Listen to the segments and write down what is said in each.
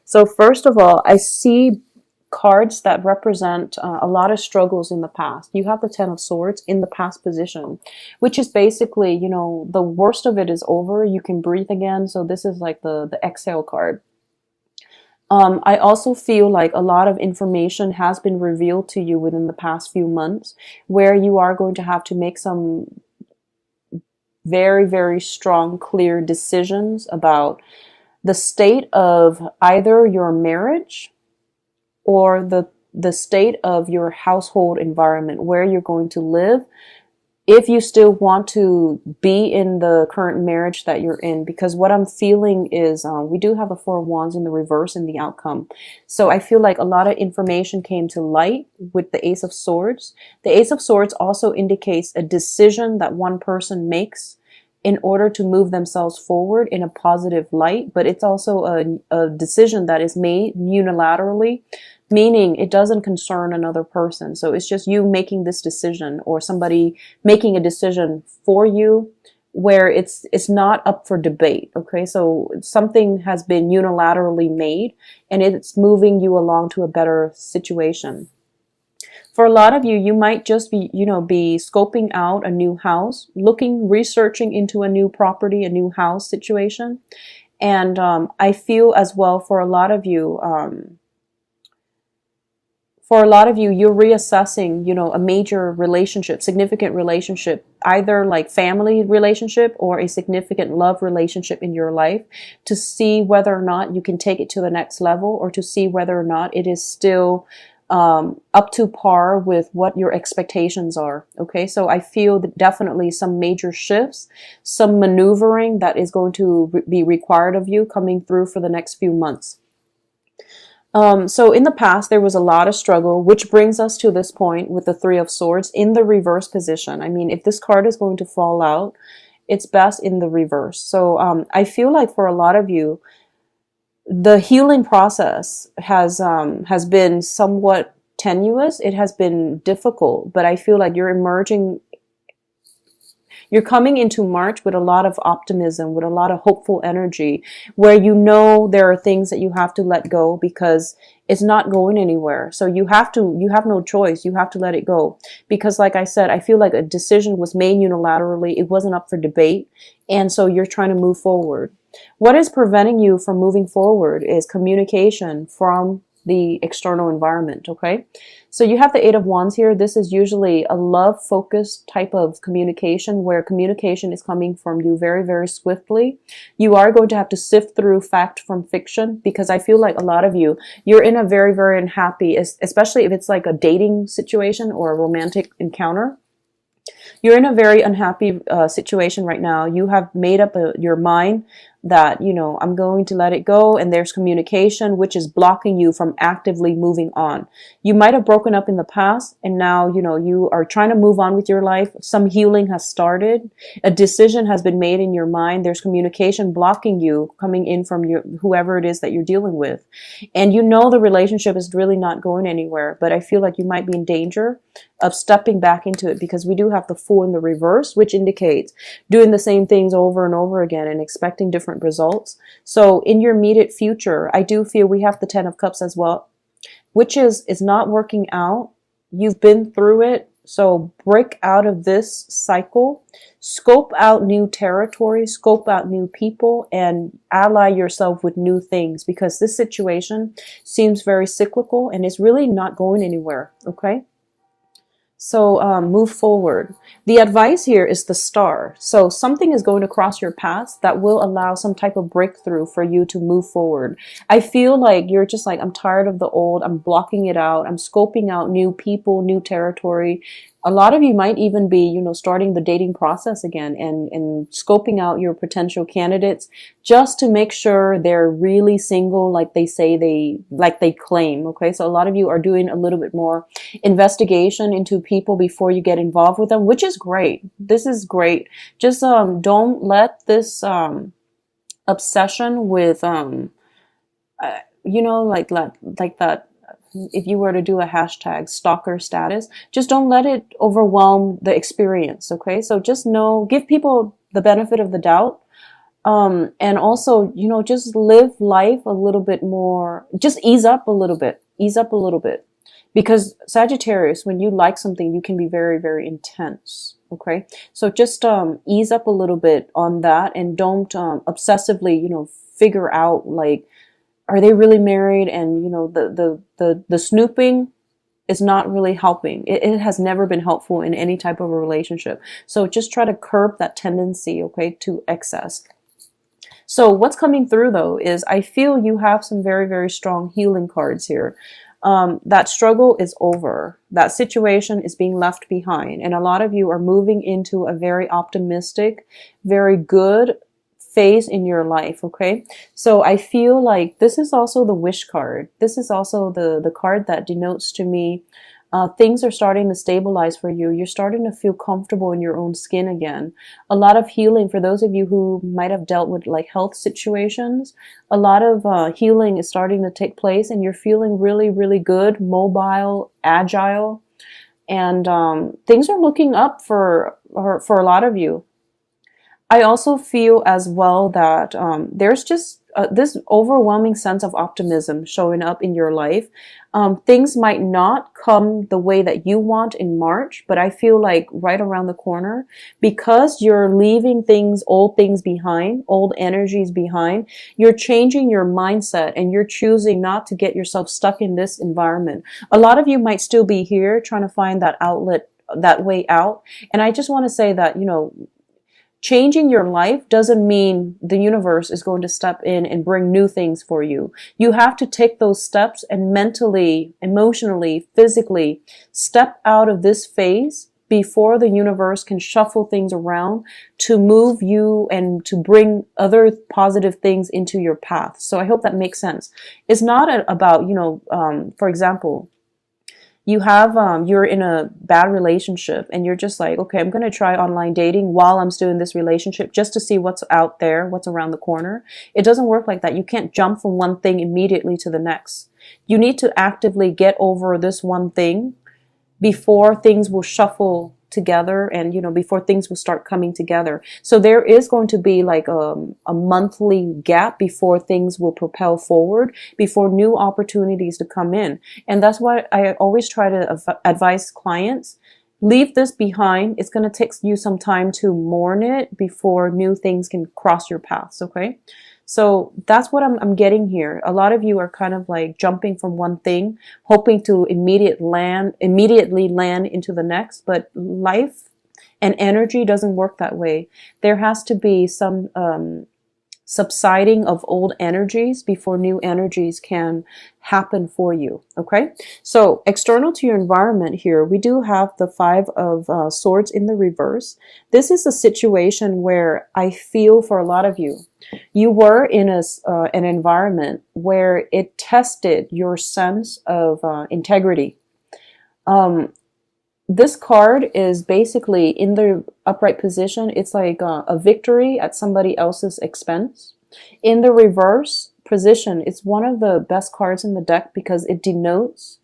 So first of all, I see cards that represent a lot of struggles in the past. You have the Ten of Swords in the past position, which is basically, the worst of it is over. You can breathe again. So this is like the exhale card. I also feel like a lot of information has been revealed to you within the past few months, where you are going to have to make some very, very strong, clear decisions about the state of either your marriage or the state of your household environment, where you're going to live, if you still want to be in the current marriage that you're in. Because what I'm feeling is we do have the Four of Wands in the reverse in the outcome. So I feel like a lot of information came to light with the Ace of Swords. The Ace of Swords also indicates a decision that one person makes in order to move themselves forward in a positive light, but it's also a decision that is made unilaterally, meaning it doesn't concern another person. So it's just you making this decision, or somebody making a decision for you, where it's not up for debate. Okay, so something has been unilaterally made and it's moving you along to a better situation. For a lot of you, you might just be, be scoping out a new house, researching into a new property, a new house situation. And I feel as well for a lot of you, you're reassessing, a major relationship, significant relationship, either like family relationship or a significant love relationship in your life, to see whether or not you can take it to the next level, or to see whether or not it is still up to par with what your expectations are. Okay, so I feel that definitely some major shifts, some maneuvering that is going to be required of you coming through for the next few months. So in the past, there was a lot of struggle, which brings us to this point with the Three of Swords in the reverse position. I mean, if this card is going to fall out, it's best in the reverse. So I feel like for a lot of you, the healing process has been somewhat tenuous. It has been difficult, but I feel like you're coming into March with a lot of optimism, with a lot of hopeful energy, where there are things that you have to let go because it's not going anywhere. So you have no choice. You have to let it go. Because like I said, I feel like a decision was made unilaterally. It wasn't up for debate. And so you're trying to move forward. What is preventing you from moving forward is communication from the external environment, okay? So you have the Eight of Wands here. This is usually a love-focused type of communication, where communication is coming from you very, very swiftly. You are going to have to sift through fact from fiction, because I feel like a lot of you're in a very, very unhappy, especially if it's like a dating situation or a romantic encounter. You're in a very unhappy situation right now. You have made up your mind that, I'm going to let it go, and there's communication which is blocking you from actively moving on. You might have broken up in the past, and now, you are trying to move on with your life. Some healing has started. A decision has been made in your mind. There's communication blocking you coming in from whoever it is that you're dealing with. And the relationship is really not going anywhere, but I feel like you might be in danger of stepping back into it, because we do have the Fool in the reverse, which indicates doing the same things over and over again and expecting different results. So in your immediate future, I do feel we have the Ten of Cups as well, which is not working out. You've been through it. So break out of this cycle, scope out new territory, scope out new people, and ally yourself with new things, because this situation seems very cyclical and it's really not going anywhere. Okay. So move forward. The advice here is the Star. So something is going to cross your path that will allow some type of breakthrough for you to move forward. I feel like you're just like, I'm tired of the old. I'm blocking it out. I'm scoping out new people, new territory. A lot of you might even be, starting the dating process again and scoping out your potential candidates just to make sure they're really single, like they claim. Okay. So a lot of you are doing a little bit more investigation into people before you get involved with them, which is great. This is great. Just, don't let this, obsession with, like that. If you were to do a hashtag stalker status, just don't let it overwhelm the experience. Okay. So just give people the benefit of the doubt. And also, just live life a little bit more, just ease up a little bit, ease up a little bit. Because Sagittarius, when you like something, you can be very, very intense. Okay. So just, ease up a little bit on that, and don't, obsessively, figure out like, are they really married? And, the snooping is not really helping. It has never been helpful in any type of a relationship. So just try to curb that tendency, okay, to excess. So what's coming through though is I feel you have some very, very strong healing cards here. That struggle is over. That situation is being left behind. And a lot of you are moving into a very optimistic, very good phase in your life. Okay. So I feel like this is also the wish card. This is also the card that denotes to me things are starting to stabilize for you. You're starting to feel comfortable in your own skin again. A lot of healing for those of you who might have dealt with like health situations. A lot of healing is starting to take place, and you're feeling really, really good, mobile, agile, and things are looking up for a lot of you. I also feel as well that there's just this overwhelming sense of optimism showing up in your life. Things might not come the way that you want in March, but I feel like right around the corner, because you're leaving old things behind, old energies behind, you're changing your mindset and you're choosing not to get yourself stuck in this environment. A lot of you might still be here trying to find that outlet, that way out. And I just want to say that, changing your life doesn't mean the universe is going to step in and bring new things for you. You have to take those steps and mentally, emotionally, physically step out of this phase before the universe can shuffle things around to move you and to bring other positive things into your path. So I hope that makes sense. It's not about, for example, you're in a bad relationship and you're just like, okay, I'm going to try online dating while I'm still in this relationship just to see what's out there, what's around the corner. It doesn't work like that. You can't jump from one thing immediately to the next. You need to actively get over this one thing before things will shuffle together, and before things will start coming together. So there is going to be like a monthly gap before things will propel forward, before new opportunities to come in. And that's why I always try to advise clients, leave this behind. It's going to take you some time to mourn it before new things can cross your paths. Okay. So that's what I'm getting here. A lot of you are kind of like jumping from one thing, hoping to immediately land into the next, but life and energy doesn't work that way. There has to be some subsiding of old energies before new energies can happen for you. Okay. So external to your environment here, we do have the Five of Swords in the reverse. This is a situation where I feel for a lot of you, you were in an environment where it tested your sense of integrity. This card is basically in the upright position. It's like a victory at somebody else's expense. In the reverse position, it's one of the best cards in the deck because it denotes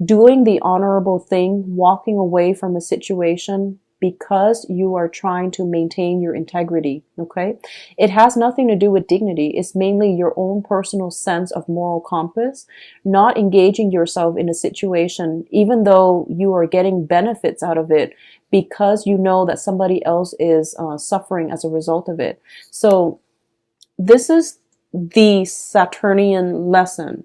doing the honorable thing, walking away from a situation because you are trying to maintain your integrity. Okay. It has nothing to do with dignity. It's mainly your own personal sense of moral compass, not engaging yourself in a situation, even though you are getting benefits out of it, because you know that somebody else is suffering as a result of it. So this is the Saturnian lesson.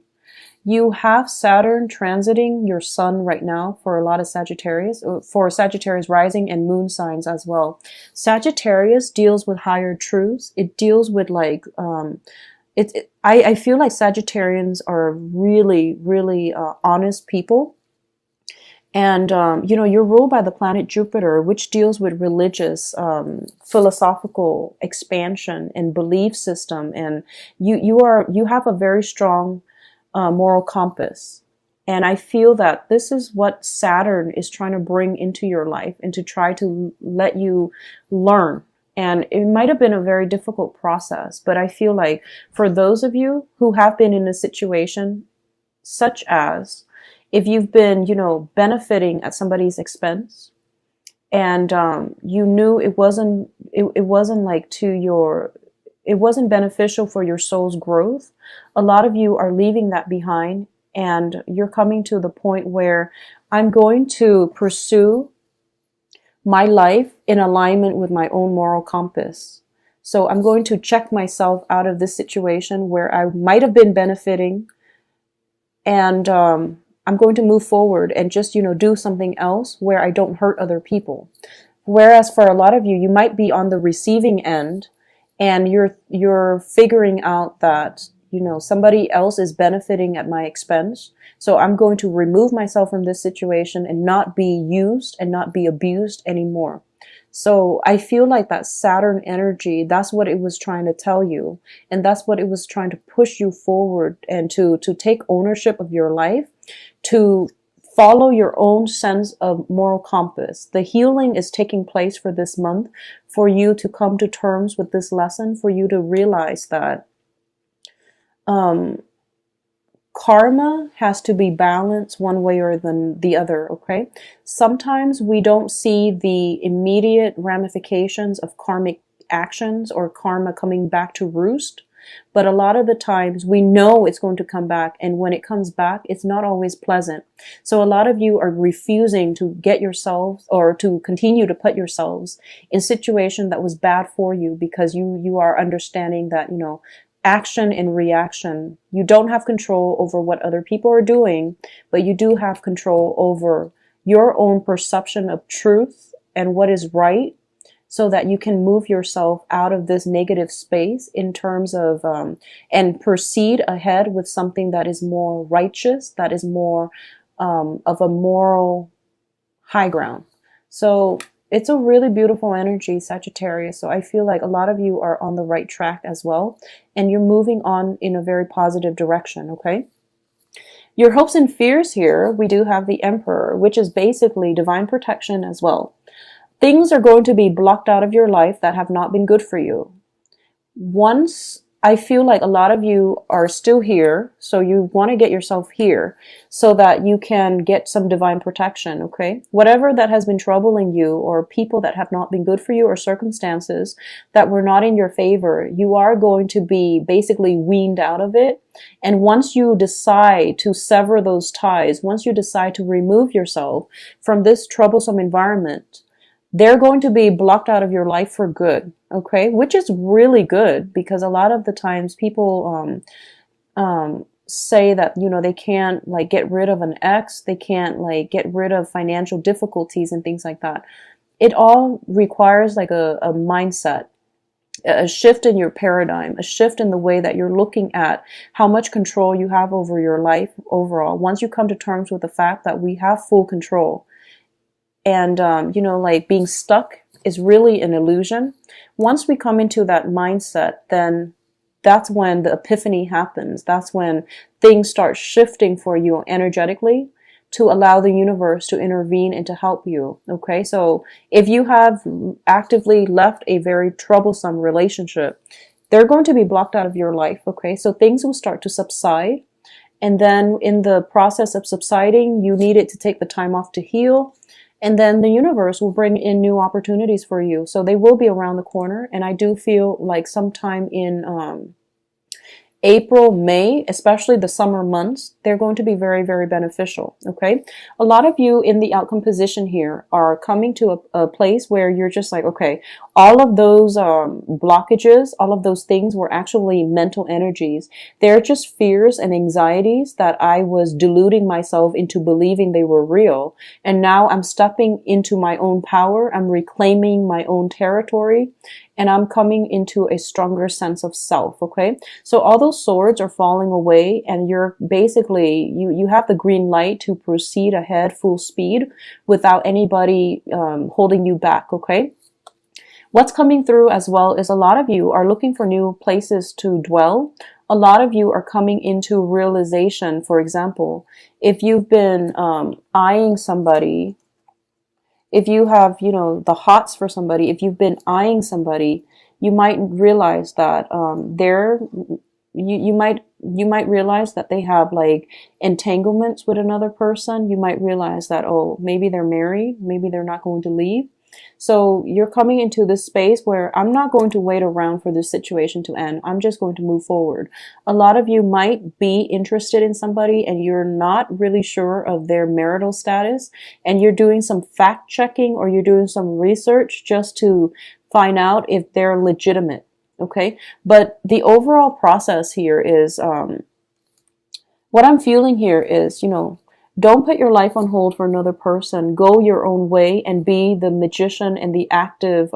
You have Saturn transiting your sun right now for a lot of Sagittarius, for Sagittarius rising and moon signs as well. Sagittarius deals with higher truths. It deals with like, I feel like Sagittarians are really, really honest people. And, you're ruled by the planet Jupiter, which deals with religious, philosophical expansion and belief system. And you have a very strong moral compass. And I feel that this is what Saturn is trying to bring into your life and to try to let you learn. And it might have been a very difficult process, but I feel like for those of you who have been in a situation such as if you've been, benefiting at somebody's expense and you knew it wasn't like to your it wasn't beneficial for your soul's growth. A lot of you are leaving that behind, and you're coming to the point where I'm going to pursue my life in alignment with my own moral compass. So I'm going to check myself out of this situation where I might have been benefiting, and I'm going to move forward and just, do something else where I don't hurt other people. Whereas for a lot of you, you might be on the receiving end, and you're figuring out that, somebody else is benefiting at my expense. So I'm going to remove myself from this situation and not be used and not be abused anymore. So I feel like that Saturn energy, that's what it was trying to tell you. And that's what it was trying to push you forward and to take ownership of your life, to follow your own sense of moral compass. The healing is taking place for this month for you to come to terms with this lesson, for you to realize that karma has to be balanced one way or the other, okay? Sometimes we don't see the immediate ramifications of karmic actions or karma coming back to roost, but a lot of the times we know it's going to come back, and when it comes back, it's not always pleasant. So a lot of you are refusing to get yourselves or to continue to put yourselves in a situation that was bad for you, because you are understanding that, action and reaction. You don't have control over what other people are doing, but you do have control over your own perception of truth and what is right, so that you can move yourself out of this negative space in terms of, and proceed ahead with something that is more righteous, that is more of a moral high ground. So it's a really beautiful energy, Sagittarius. So I feel like a lot of you are on the right track as well, and you're moving on in a very positive direction, okay? Your hopes and fears here, we do have the Emperor, which is basically divine protection as well. Things are going to be blocked out of your life that have not been good for you. Once, I feel like a lot of you are still here, so you want to get yourself here so that you can get some divine protection, okay? Whatever that has been troubling you, or people that have not been good for you, or circumstances that were not in your favor, you are going to be basically weaned out of it. And once you decide to sever those ties, once you decide to remove yourself from this troublesome environment, they're going to be blocked out of your life for good, okay? Which is really good, because a lot of the times people say that, they can't like get rid of an ex, they can't like get rid of financial difficulties and things like that. It all requires like a mindset, a shift in your paradigm, a shift in the way that you're looking at how much control you have over your life overall. Once you come to terms with the fact that we have full control, and, like being stuck is really an illusion. Once we come into that mindset, then that's when the epiphany happens. That's when things start shifting for you energetically, to allow the universe to intervene and to help you. Okay. So if you have actively left a very troublesome relationship, they're going to be blocked out of your life. Okay. So things will start to subside. And then in the process of subsiding, you need it to take the time off to heal. And then the universe will bring in new opportunities for you. So they will be around the corner. And I do feel like sometime in April, May, especially the summer months, they're going to be very, very beneficial. Okay. A lot of you in the outcome position here are coming to a place where you're just like, okay, all of those blockages, all of those things were actually mental energies. They're just fears and anxieties that I was deluding myself into believing they were real. And now I'm stepping into my own power. I'm reclaiming my own territory. And I'm coming into a stronger sense of self, okay? So all those swords are falling away, and you're basically, you have the green light to proceed ahead full speed without anybody holding you back, okay? What's coming through as well is a lot of you are looking for new places to dwell. A lot of you are coming into realization. For example, if you've been eyeing somebody, if you have, the hots for somebody, if you've been eyeing somebody, you might realize that you might realize that they have like entanglements with another person. You might realize that, oh, maybe they're married, maybe they're not going to leave. So you're coming into this space where I'm not going to wait around for this situation to end. I'm just going to move forward. A lot of you might be interested in somebody and you're not really sure of their marital status, and you're doing some fact checking or you're doing some research just to find out if they're legitimate. Okay. But the overall process here is, what I'm feeling here is, don't put your life on hold for another person. Go your own way and be the magician and the active,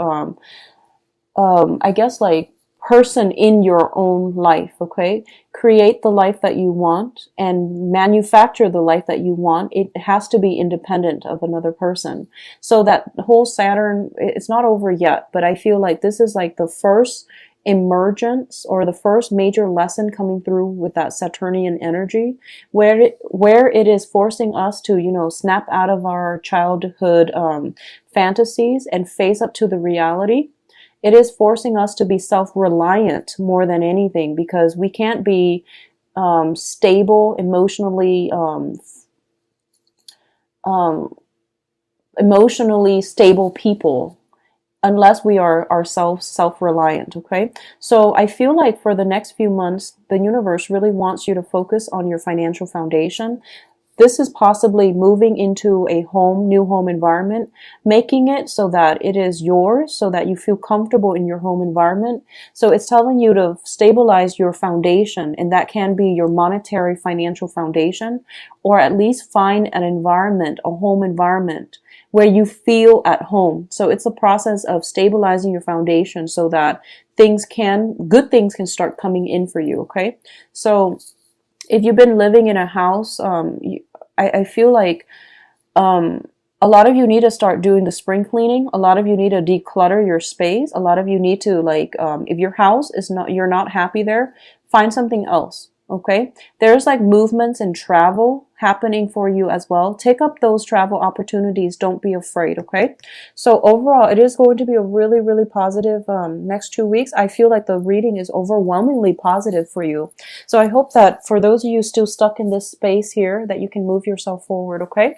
I guess, like, person in your own life. Okay. Create the life that you want and manufacture the life that you want. It has to be independent of another person. So that whole Saturn, it's not over yet, but I feel like this is like the first emergence or the first major lesson coming through with that Saturnian energy, where it is forcing us to, snap out of our childhood fantasies and face up to the reality. It is forcing us to be self-reliant more than anything, because we can't be stable, emotionally stable people unless we are ourselves self-reliant. Okay. So I feel like for the next few months, the universe really wants you to focus on your financial foundation. This is possibly moving into a new home environment, making it so that it is yours, so that you feel comfortable in your home environment. So it's telling you to stabilize your foundation, and that can be your monetary financial foundation, or at least find an environment, a home environment where you feel at home. So it's a process of stabilizing your foundation so that good things can start coming in for you. Okay. So if you've been living in a house, I feel like a lot of you need to start doing the spring cleaning. A lot of you need to declutter your space. A lot of you need to, like, if your house you're not happy there, find something else. Okay. There's like movements and travel happening for you as well. Take up those travel opportunities. Don't be afraid. Okay. So overall, it is going to be a really, really positive next 2 weeks. I feel like the reading is overwhelmingly positive for you. So I hope that for those of you still stuck in this space here, that you can move yourself forward. Okay.